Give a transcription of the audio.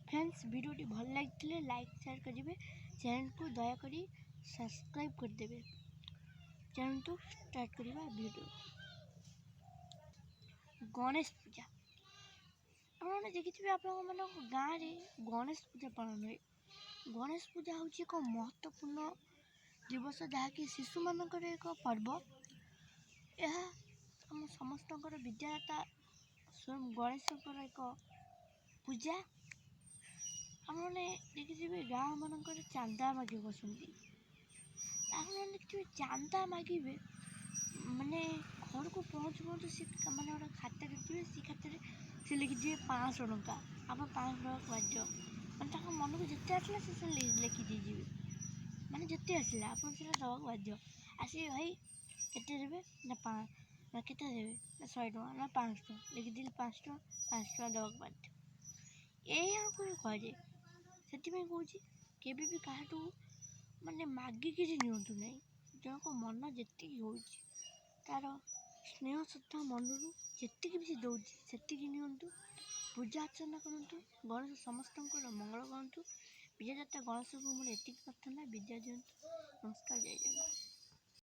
Friends वीडियोटी भल लगे like share करेंगे, चैनल को दयाकोरी सब्सक्राइब करदे। चैनल तो स्टार्ट करवा वीडियो। गणेश पूजा आपने देखिए आप गाँव में गणेश पूजा पालन हुए। गणेश पूजा हूँ एक महत्वपूर्ण दिवस जहाँकि शिशु मानकर एक पर्व। यह आम समस्त विद्यादाता स्वयं गणेश एक पूजा। आपने देखिए गाँव मानकर चांदा मागे बसती। आपने देखिए चांदा मागे माने घर को पहुँचु पहुँचु सी मैंने गोटे खाता देखिए सी खाता से लिखिदे 500 टंका। आप 500 टका बाध्य मैंने मन को जिते आसला से लिखिदे मैंने जिते आसला आप दवाक बाध्य। आसे भाई केते देवे ना 5 ना केते देवे ना 100 टका ना 500 टका लिखिदे 5 टका दवाक बाध्य। यही कहे से कौच केवे भी क्या माने मागिक नियंतु ना। जनक मन जी हो तार स्नेह श्रद्धा मनरू जी भी दौर से नियंतु। पूजा अर्चना करूँ। गणेश समस्त मंगल करूँ। विजयदाता गणेश को मोर एति प्रार्थना। विद्या दियंतु। नमस्कार, जय जगन्नाथ।